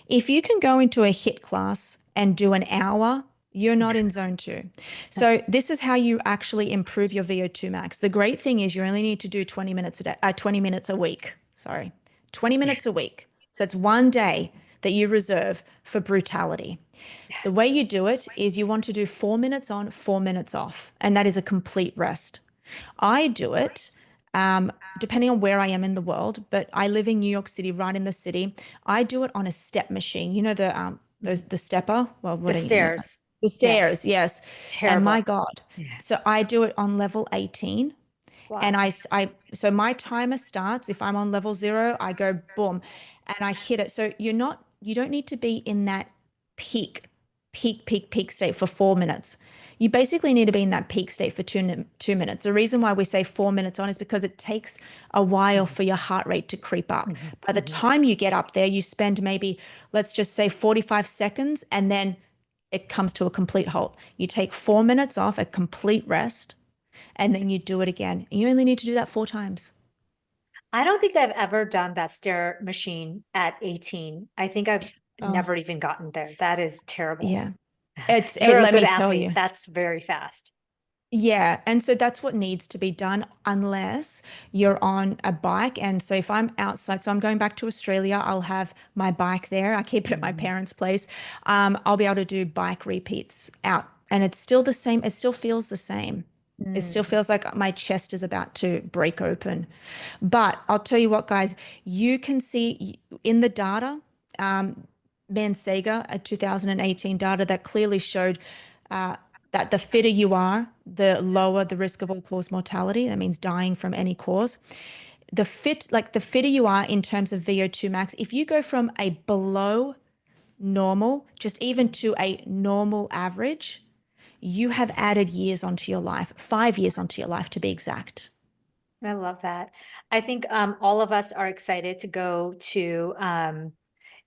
If you can go into a HIIT class and do an hour, you're not in zone 2. So this is how you actually improve your VO2 max. The great thing is you only need to do 20 minutes a day, 20 minutes a week. Sorry, 20 minutes a week. So it's one day that you reserve for brutality. The way you do it is you want to do 4 minutes on, 4 minutes off, and that is a complete rest. I do it depending on where I am in the world, but I live in New York City, right in the city. I do it on a step machine. You know the stepper? Well, what The do you stairs. The stairs, yes. Terrible. And my God. Yeah. So I do it on level 18. Wow. And so my timer starts, if I'm on level 0, I go boom and I hit it. So you don't need to be in that peak state for 4 minutes. You basically need to be in that peak state for 2 minutes. The reason why we say 4 minutes on is because it takes a while for your heart rate to creep up. By the time you get up there, you spend maybe, let's just say 45 seconds, and then it comes to a complete halt. You take 4 minutes off, a complete rest, and then you do it again. You only need to do that 4 times. I don't think I've ever done that stair machine at 18. I think I've never even gotten there. That is terrible. Yeah. You're a let good me tell athlete. you. That's very fast. Yeah. And so that's what needs to be done unless you're on a bike. And so if I'm outside, so I'm going back to Australia, I'll have my bike there. I keep it at my parents' place. I'll be able to do bike repeats out. And it's still the same. It still feels the same. It still feels like my chest is about to break open. But I'll tell you what, guys, you can see in the data, Mansaga, a 2018 data that clearly showed that the fitter you are, the lower the risk of all-cause mortality. That means dying from any cause. The fitter you are in terms of VO2 max, if you go from a below normal, just even to a normal average, you have added years onto your life, 5 years onto your life to be exact. I love that. I think all of us are excited to go to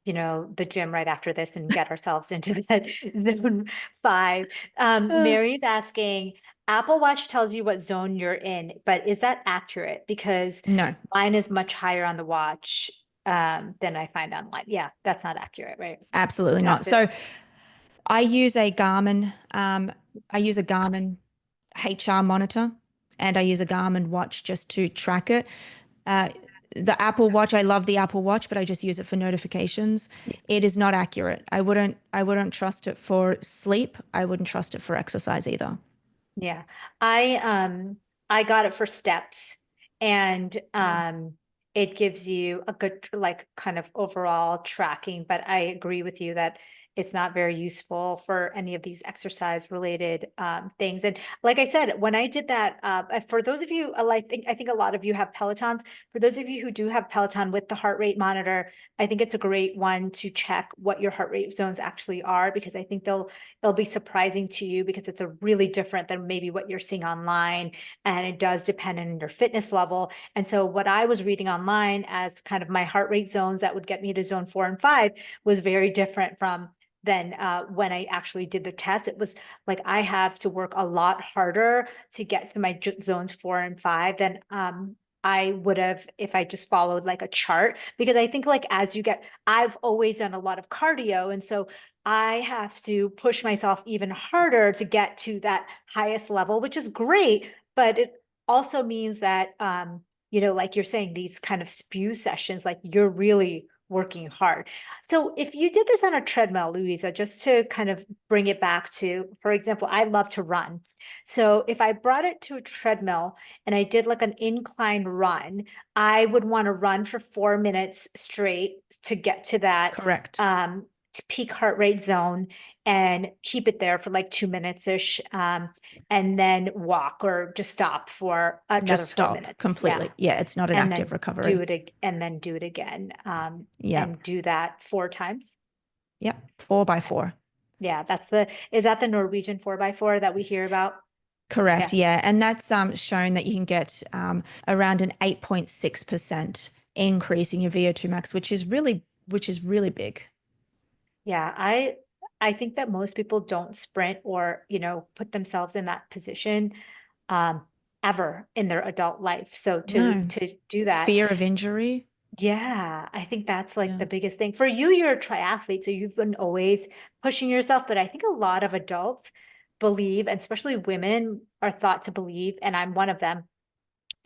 the gym right after this and get ourselves into that zone 5. Mary's asking, Apple Watch tells you what zone you're in, but is that accurate? Because No, mine is much higher on the watch than I find online. Yeah, that's not accurate, right? absolutely You have not. to- So I use a Garmin HR monitor, and I use a Garmin watch just to track it. The Apple Watch, I love the Apple Watch, but I just use it for notifications. It is not accurate. I wouldn't trust it for sleep. I wouldn't trust it for exercise either. Yeah. I got it for steps, and it gives you a good like kind of overall tracking, but I agree with you that it's not very useful for any of these exercise related things. And like I said, when I did that, for those of you, I think a lot of you have Pelotons. For those of you who do have Peloton with the heart rate monitor, I think it's a great one to check what your heart rate zones actually are, because I think they'll be surprising to you, because it's a really different than maybe what you're seeing online, and it does depend on your fitness level. And so what I was reading online as kind of my heart rate zones that would get me to zone 4 and 5 was very different from than when I actually did the test. It was like I have to work a lot harder to get to my zones 4 and 5 than I would have if I just followed like a chart. Because I think like as you get, I've always done a lot of cardio. And so I have to push myself even harder to get to that highest level, which is great. But it also means that, like you're saying, these kind of spew sessions, like you're really working hard. So if you did this on a treadmill, Louisa, just to kind of bring it back to, for example, I love to run. So if I brought it to a treadmill and I did like an incline run, I would want to run for 4 minutes straight to get to that Correct. peak heart rate zone and keep it there for like 2 minutes ish, and then walk or just stop for another Just four stop minutes. Yeah. completely. Yeah, it's not an And active then do recovery. it and then do it again, Yeah. and do that 4 times. Yep. 4x4. Yeah, is that the Norwegian 4x4 that we hear about? Correct. Yeah. Yeah. And that's shown that you can get around an 8.6% increase in your VO2 max, which is really big. Yeah, I think that most people don't sprint or, put themselves in that position um ever in their adult life. So to No. to do that, Fear of injury. yeah, I think that's like Yeah. the biggest thing. For you, you're a triathlete, so you've been always pushing yourself, but I think a lot of adults believe, and especially women are thought to believe, and I'm one of them,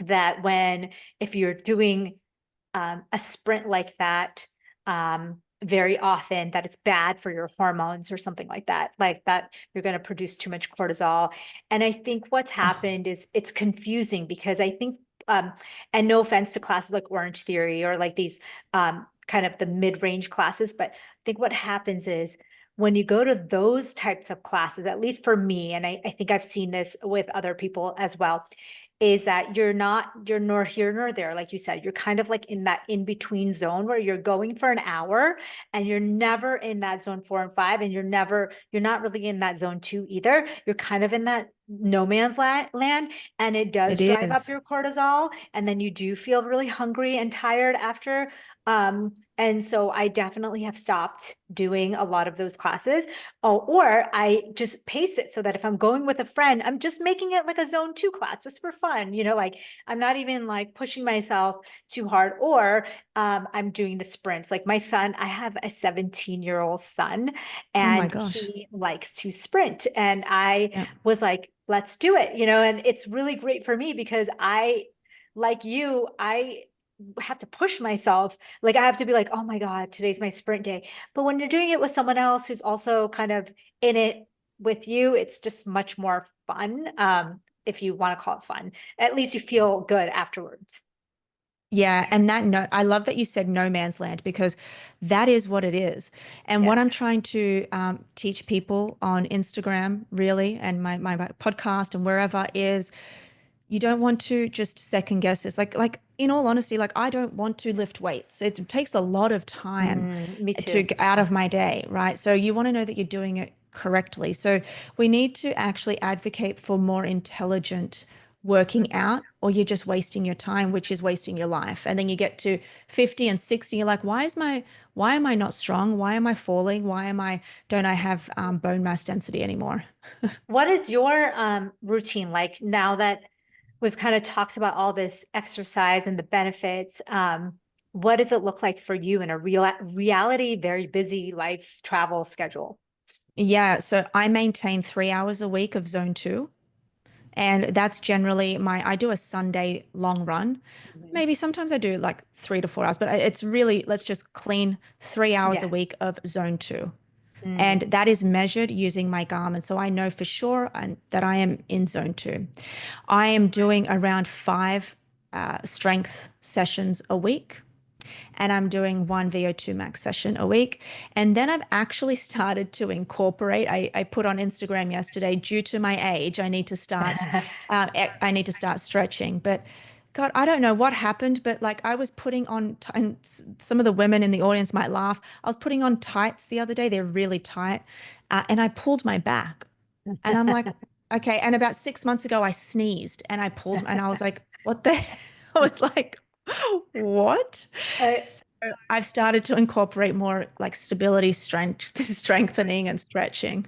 that if you're doing a sprint like that very often, that it's bad for your hormones or something like that you're going to produce too much cortisol. And I think what's Oh, happened is it's confusing because I think, and no offense to classes like Orange Theory or like these kind of the mid-range classes, but I think what happens is when you go to those types of classes, at least for me, and I think I've seen this with other people as well, is that you're nor here nor there. Like you said, you're kind of like in that in-between zone where you're going for an hour and you're never in that zone 4 and 5, and you're not really in that zone 2 either. You're kind of in that no man's land, and it it does drive up is. your cortisol, and then you do feel really hungry and tired after. And so I definitely have stopped doing a lot of those classes. Oh, or I just pace it so that if I'm going with a friend, I'm just making it like a zone 2 class just for fun, like I'm not even like pushing myself too hard. Or I'm doing the sprints. Like my son, I have a 17-year-old son, Oh my and gosh. he likes to sprint. And I Yeah. was like, let's do it, and it's really great for me because like you, I have to push myself. Like I have to be like, oh my God, today's my sprint day. But when you're doing it with someone else who's also kind of in it with you, it's just much more fun. If you want to call it fun, at least you feel good afterwards. Yeah, and that note, I love that you said no man's land because that is what it is. And what Yeah. I'm trying to teach people on Instagram, really, and my podcast and wherever is you don't want to just second guess this. Like in all honesty, like I don't want to lift weights. It takes a lot of time Me to too. get out of my day, right? So you want to know that you're doing it correctly. So we need to actually advocate for more intelligent working out, or you're just wasting your time, which is wasting your life. And then you get to 50 and 60, you're like, why am I not strong? Why am I falling? Don't I have bone mass density anymore? What is your routine like now that we've kind of talked about all this exercise and the benefits? What does it look like for you in a reality, very busy life travel schedule? Yeah, so I maintain 3 hours a week of zone two. And that's generally I do a Sunday long run. Mhm. Maybe sometimes I do like 3 to 4 hours, but it's really, let's just clean 3 hours a Yeah. week of zone two. And Mm. that is measured using my Garmin. So I know for sure that I am in zone two. I am doing around five strength sessions a week, and I'm doing one VO2 max session a week. And then I've actually started to incorporate. I put on Instagram yesterday, due to my age, I need to start stretching. But God, I don't know what happened, but like I was putting on, and some of the women in the audience might laugh. I was putting on tights the other day. They're really tight, and I pulled my back, and I'm like, okay. And about 6 months ago, I sneezed, and and I was like, what the? I was like, what? I, So I've started to incorporate more like stability, strength, strengthening, and stretching.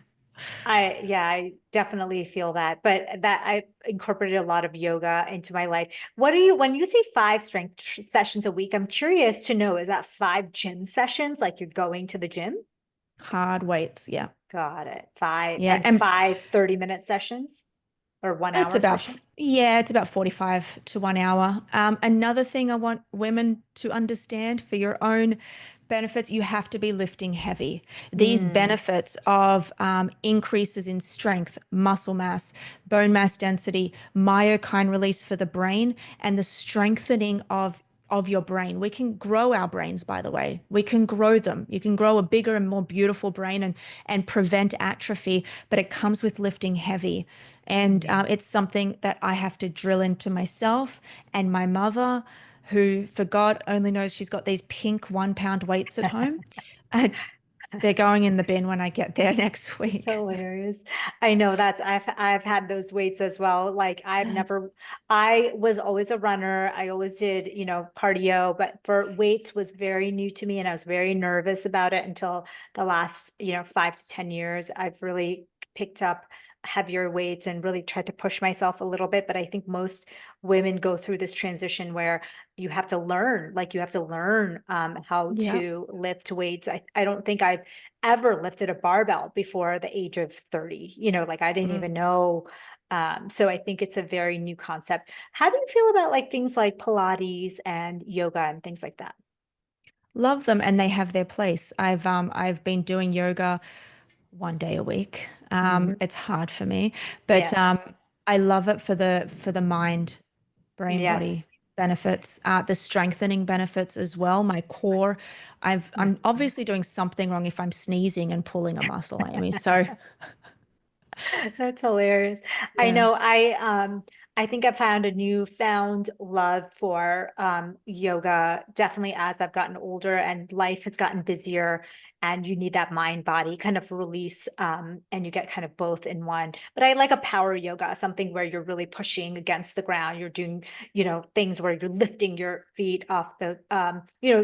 I definitely feel that, but that I incorporated a lot of yoga into my life. What do you, when you say five strength sessions a week, I'm curious to know, is that five gym sessions? Like you're going to the gym? Hard weights. Yeah. Got it. Five Yeah. and And five 30-minute sessions or one it's hour about, sessions? yeah, it's about 45 to 1 hour. Another thing I want women to understand for your own benefits, you have to be lifting heavy. These Mm, benefits of increases in strength, muscle mass, bone mass density, myokine release for the brain, and the strengthening of your brain. We can grow our brains, by the way. We can grow them. You can grow a bigger and more beautiful brain and prevent atrophy, but it comes with lifting heavy. And mm. it's something that I have to drill into myself and my mother, who, for God only knows, she's got these pink 1 pound weights at home. Uh, they're going in the bin when I get there next It's week. hilarious. I know I've had those weights as well. Like I was always a runner. I always did, cardio, but for weights was very new to me and I was very nervous about it until the last, 5 to 10 years. I've really picked up heavier weights and really tried to push myself a little bit. But I think most women go through this transition where you have to learn how Yeah. to lift weights. I don't think I've ever lifted a barbell before the age of 30. Like I didn't Mm. even know. So I think it's a very new concept. How do you feel about like things like Pilates and yoga and things like that? Love them and they have their place. I've been doing yoga 1 day a week. Mhm. It's hard for me, but Yeah. I love it for the mind, brain, body Yes. benefits, the strengthening benefits as well. My core, I'm Mhm. obviously doing something wrong if I'm sneezing and pulling a muscle, Amy. So That's hilarious. I yeah, know I think I found a newfound love for yoga definitely as I've gotten older and life has gotten busier and you need that mind body kind of release and you get kind of both in one. But I like a power yoga, something where you're really pushing against the ground. You're doing, things where you're lifting your feet off the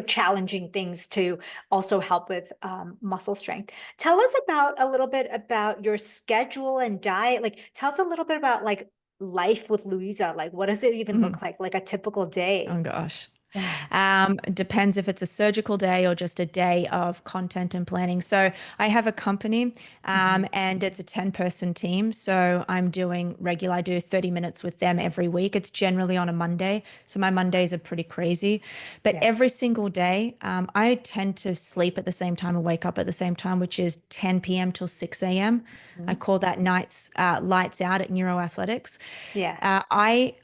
challenging things to also help with muscle strength. Tell us about a little bit about your schedule and diet. Like, tell us a little bit about like life with Louisa. Like, what does it even Mhm. look like a typical day? Oh gosh. It depends if it's a surgical day or just a day of content and planning. So I have a company, Mhm. and it's a 10-person team. So I do 30 minutes with them every week. It's generally on a Monday. So my Mondays are pretty crazy. But Yeah. every single day, I tend to sleep at the same time and wake up at the same time, which is 10 p.m. till 6 a.m. I Mhm. call that nights lights out at neuroathletics. Yeah.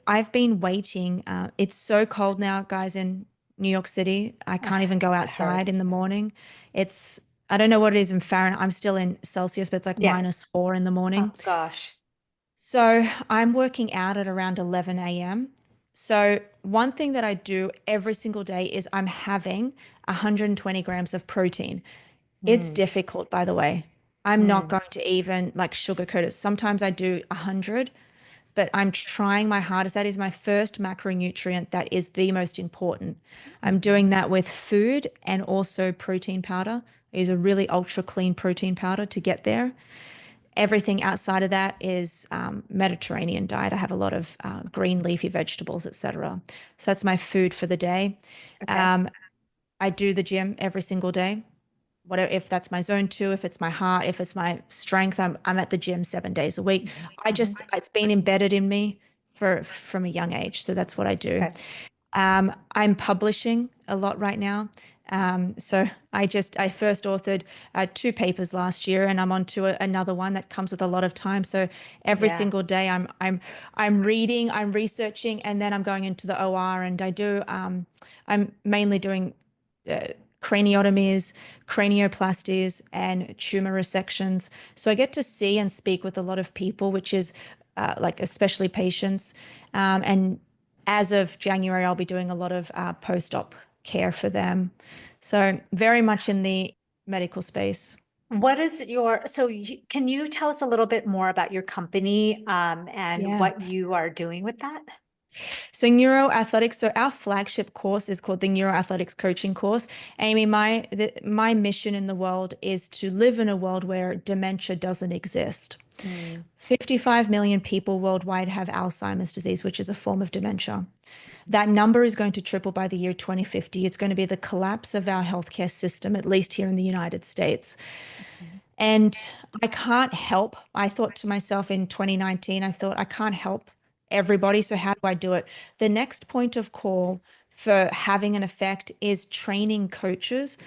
I've been waiting. It's so cold now, guys, in New York City. I can't even go It hurts. outside in the morning. It's I don't know what it is in Fahrenheit. I'm still in Celsius, but it's like Yeah. -4 in the morning. Oh gosh. So I'm working out at around 11 a.m. So one thing that I do every single day is I'm having 120 grams of protein. It's Mm, difficult, by the way. I'm not mm, going to even like sugarcoat it. Sometimes I do 100, but I'm trying my hardest. That is my first macronutrient. That is the most important. I'm mhm, doing that with food and also protein powder. I use a really ultra clean protein powder to get there. Everything outside of that is Mediterranean diet. I have a lot of green leafy vegetables, etc. So that's my food for the day. okay. Um, I do the gym every single day. Whatever, if that's my zone two, if it's my heart, if it's my strength, I'm at the gym 7 days a week. Mhm, I mhm. just it's been embedded in me from a young age, so that's what I do. Okay. I'm publishing a lot right now. So I first authored 2 papers last year, and I'm on to another one that comes with a lot of time. So every Yeah. single day, I'm reading, I'm researching, and then I'm going into the OR, and I'm mainly doing uh, craniotomies, cranioplasties, and tumor resections. So I get to see and speak with a lot of people, which is like especially patients, and as of January, I'll be doing a lot of post-op care for them. So very much in the medical space. What is can you tell us a little bit more about your company and Yeah. what you are doing with that? So neuroathletics, so our flagship course is called the Neuroathletics Coaching Course. Amy, my mission in the world is to live in a world where dementia doesn't exist. Mm. 55 million people worldwide have Alzheimer's disease, which is a form of dementia. That number is going to triple by the year 2050. It's going to be the collapse of our healthcare system, at least here in the United States. And I can't help. I thought to myself in 2019, I thought, I can't help everybody. So how do I do it? The next point of call for having an effect is training coaches,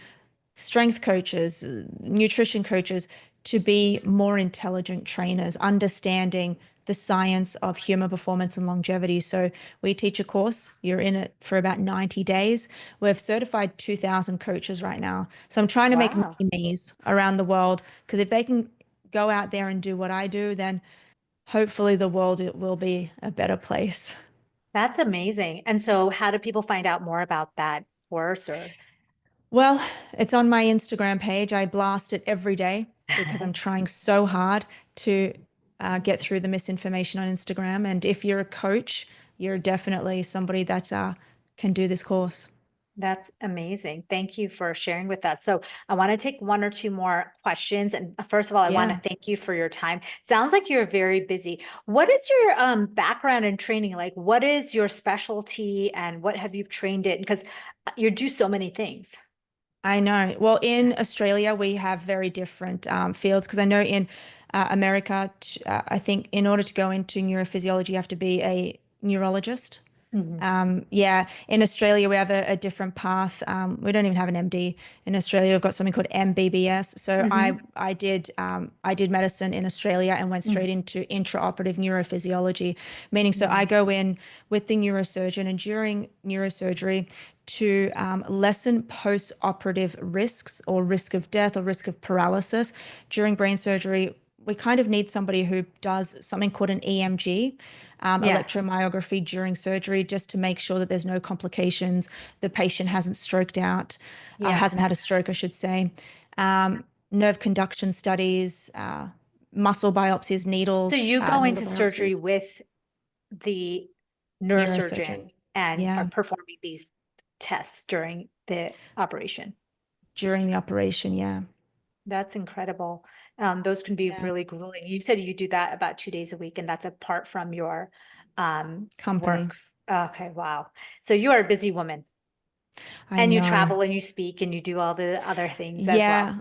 strength coaches, nutrition coaches to be more intelligent trainers, understanding the science of human performance and longevity. So we teach a course, you're in it for about 90 days. We've certified 2,000 coaches right now. So I'm trying to make Wow. mini-me's around the world because if they can go out there and do what I do, then hopefully the world it will be a better place. That's amazing. And so how do people find out more about that course or? Well, it's on my Instagram page. I blast it every day because I'm trying so hard to get through the misinformation on Instagram. And if you're a coach, you're definitely somebody that can do this course. That's amazing. Thank you for sharing with us. So I want to take one or two more questions. And first of all, I want to Yeah, thank you for your time. Sounds like you're very busy. What is your background in training? Like, what is your specialty and what have you trained in? Because you do so many things. I know. Well, in Australia, we have very different fields because I know in America, I think in order to go into neurophysiology, you have to be a neurologist. Mhm. Yeah, in Australia, we have a different path. We don't even have an MD in Australia. We've got something called MBBS. So Mhm. I did medicine in Australia and went straight into intraoperative neurophysiology, meaning so I Mhm. go in with the neurosurgeon and during neurosurgery to lessen post-operative risks or risk of death or risk of paralysis during brain surgery. We kind of need somebody who does something called an EMG, Yeah. electromyography during surgery, just to make sure that there's no complications. The patient hasn't stroked out, Yeah. hasn't had a stroke, I should say. Nerve conduction studies, muscle biopsies, So you go needle into surgery biopsies, with the neurosurgeon. neurosurgeon and are Yeah, performing these tests during the operation. during the operation. Yeah, That's incredible. Those can be yeah. really grueling. You said you do that about 2 days a week, and that's apart from your Company. work. Okay, wow. So you are a busy woman, I and you know. travel and you speak and you do all the other things as well. Yeah,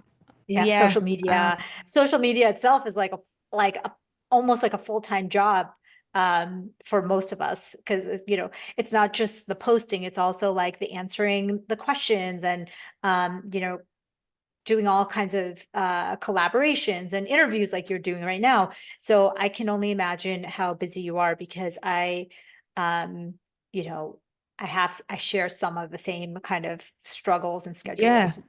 Yeah, yeah. social media. Social media itself is like a almost like a full-time job for most of us because it's not just the posting, it's also like the answering the questions and doing all kinds of collaborations and interviews like you're doing right now. So I can only imagine how busy you are because um, you know, I share some of the same kind of struggles and Yeah. schedules.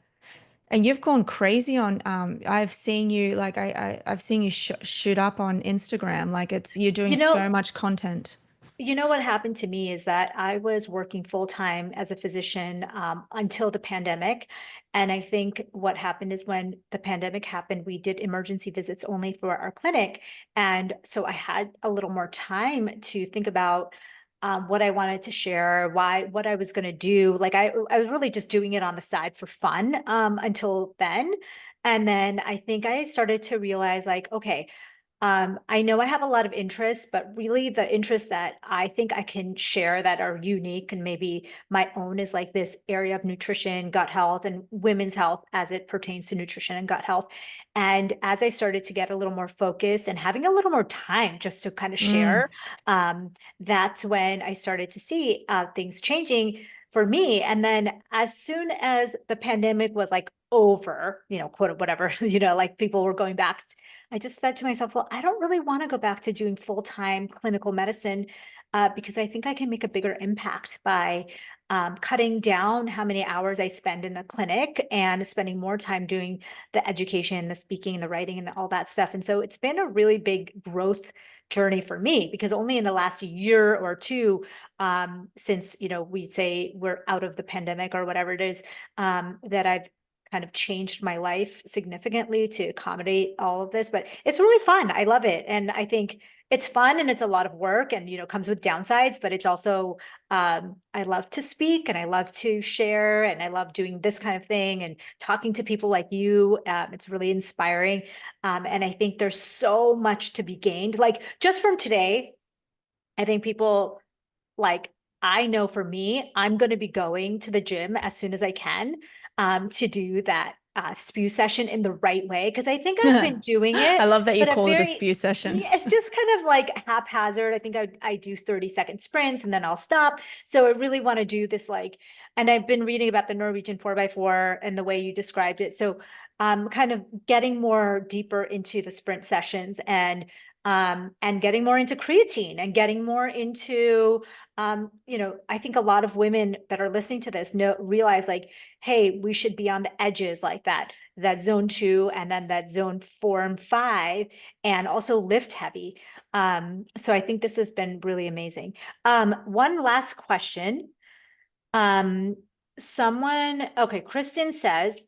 And you've gone crazy on I've seen you like I've seen you shoot up on Instagram like it's you're doing You know, so much content. You know what happened to me is that I was working full time as a physician until the pandemic. And I think what happened is when the pandemic happened, we did emergency visits only for our clinic. And so I had a little more time to think about what I wanted to share, what I was going to do. Like I was really just doing it on the side for fun until then. And then I think I started to realize like, okay, I know I have a lot of interests, but really the interests that I think I can share that are unique and maybe my own is like this area of nutrition, gut health, and women's health as it pertains to nutrition and gut health. And as I started to get a little more focused and having a little more time just to kind of Mm, share, that's when I started to see things changing for me. And then as soon as the pandemic was like over, quote, whatever, like people were going back, I just said to myself, well, I don't really want to go back to doing full-time clinical medicine because I think I can make a bigger impact by cutting down how many hours I spend in the clinic and spending more time doing the education, the speaking, the writing, and all that stuff. And so it's been a really big growth journey for me because only in the last year or two, since we say we're out of the pandemic or whatever it is, that I've kind of changed my life significantly to accommodate all of this, but it's really fun. I love it. And I think it's fun and it's a lot of work and, comes with downsides, but it's also, I love to speak and I love to share and I love doing this kind of thing and talking to people like you. It's really inspiring. And I think there's so much to be gained. Like just from today, I think people like, I know for me, I'm going to be going to the gym as soon as I can to do that spew session in the right way. Cause I think I've been doing it, I love that you but call it a spew session. yeah, it's just kind of like haphazard. I think I do 30-second sprints and then I'll stop. So I really want to do this and I've been reading about the Norwegian 4x4 and the way you described it. So kind of getting more deeper into the sprint sessions and getting more into creatine and getting more into I think a lot of women that are listening to this realize hey, we should be on the edges like that zone 2 and then that zone 4 and 5 and also lift heavy. So I think this has been really amazing. One last question. Okay, Kristen says,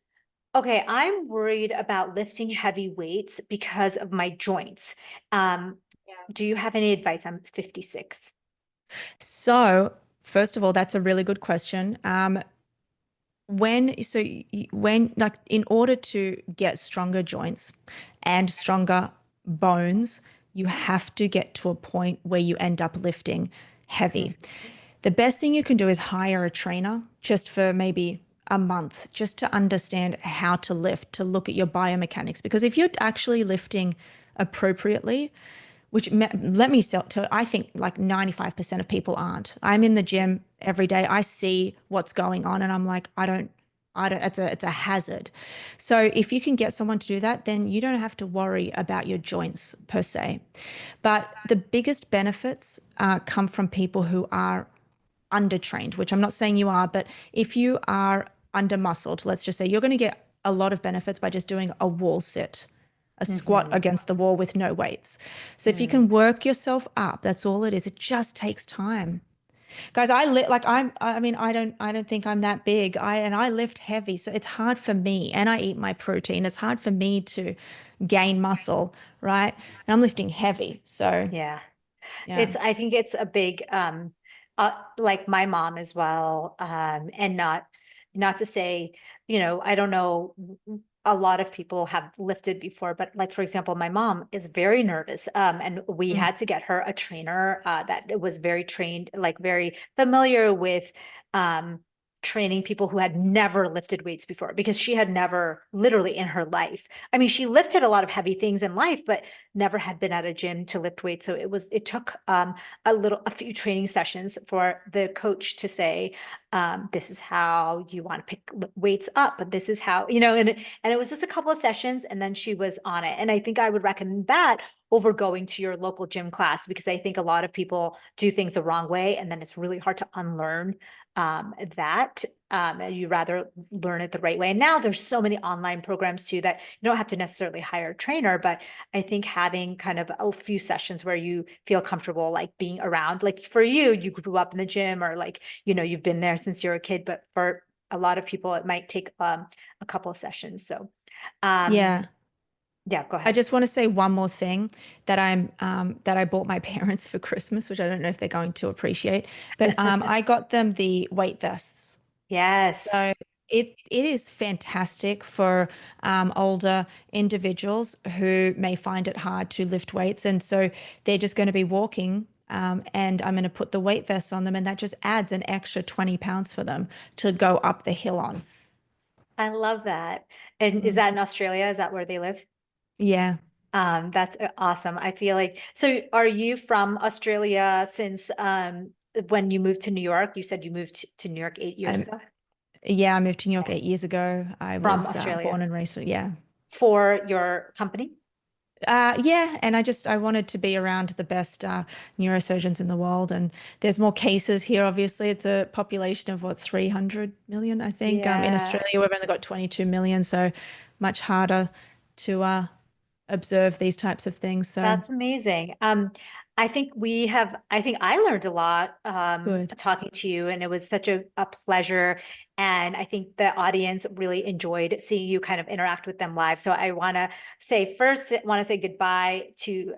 okay, I'm worried about lifting heavy weights because of my joints. Do you have any advice? I'm 56. So, first of all, that's a really good question. When like in order to get stronger joints and stronger bones, you have to get to a point where you end up lifting heavy. The best thing you can do is hire a trainer just for maybe a month, just to understand how to lift, to look at your biomechanics. Because if you're actually lifting appropriately, let me tell you, I think like 95% of people aren't. I'm in the gym every day. I see what's going on and I'm like, it's a hazard. So if you can get someone to do that, then you don't have to worry about your joints per se. But the biggest benefits come from people who are undertrained, which I'm not saying you are, but if you are under muscled, let's just say you're going to get a lot of benefits by just doing a wall sit, a squat against the wall with no weights. So if you can work yourself up, that's all it is. It just takes time. Guys, I don't think I'm that big. I lift heavy, so it's hard for me and I eat my protein. It's hard for me to gain muscle, right? And I'm lifting heavy. So, Yeah. yeah. I think it's a big, like my mom as well. And not to say, I don't know, a lot of people have lifted before, but like, for example, my mom is very nervous. And we Mm. had to get her a trainer, that was very trained, like very familiar with, training people who had never lifted weights before because she had never literally in her life. I mean, she lifted a lot of heavy things in life, but never had been at a gym to lift weights. So it took a few training sessions for the coach to say, this is how you want to pick weights up, but this is how, and it was just a couple of sessions and then she was on it. And I think I would recommend that over going to your local gym class because I think a lot of people do things the wrong way and then it's really hard to unlearn that. And you rather learn it the right way. And now there's so many online programs too that you don't have to necessarily hire a trainer, but I think having kind of a few sessions where you feel comfortable like being around, like for you, you grew up in the gym or like, you've been there since you're a kid, but for a lot of people, it might take a couple of sessions. So Yeah. yeah, go I ahead. just want to say one more thing that I bought my parents for Christmas, which I don't know if they're going to appreciate, but I got them the weight vests. Yes. So it is fantastic for older individuals who may find it hard to lift weights, and so they're just going to be walking. And I'm going to put the weight vests on them, and that just adds an extra 20 pounds for them to go up the hill on. I love that. And is Mm. that in Australia? Is that where they live? Yeah. That's awesome. I feel like, so are you from Australia since when you moved to New York? You said you moved to New York 8 years Um, ago yeah, I moved to New York Yeah. 8 years ago. I From was Australia born and raised, yeah. for your company. Yeah, and I wanted to be around the best neurosurgeons in the world, and there's more cases here. Obviously, it's a population of what 300 million, I think. In Yeah, Australia, we've only got 22 million, so much harder to observe these types of things. So that's amazing. I think I learned a lot Good. talking to you, and it was such a pleasure. And I think the audience really enjoyed seeing you kind of interact with them live. So I want to say first, want to say goodbye to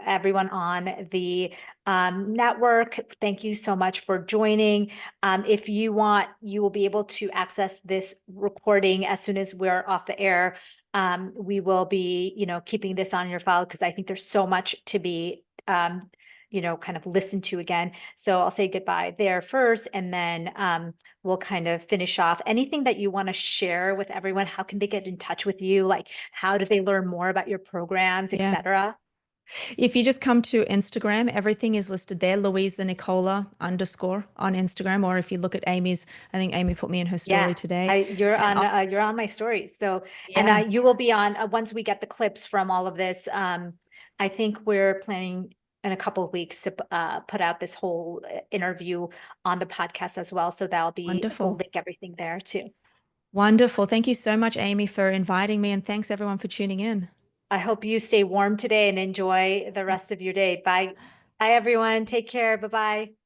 everyone on the network. Thank you so much for joining. If you want, you will be able to access this recording as soon as we're off the air. We will be, keeping this on your file because I think there's so much to be kind of listen to again. So I'll say goodbye there first, and then we'll kind of finish off. Anything that you want to share with everyone? How can they get in touch with you? Like, how do they learn more about your programs, Yeah. etc.? If you just come to Instagram, everything is listed there, Louisa Nicola _ on Instagram. Or if you look at Amy's, I think Amy put me in her story Yeah, today. you're on my stories. So, and Yeah, you will be on once we get the clips from all of this. I think we're planning in a couple of weeks to put out this whole interview on the podcast as well. So we'll wonderful. link everything there too. Wonderful. Thank you so much, Amy, for inviting me. And thanks everyone for tuning in. I hope you stay warm today and enjoy the rest of your day. Bye. Bye, everyone. Take care. Bye-bye.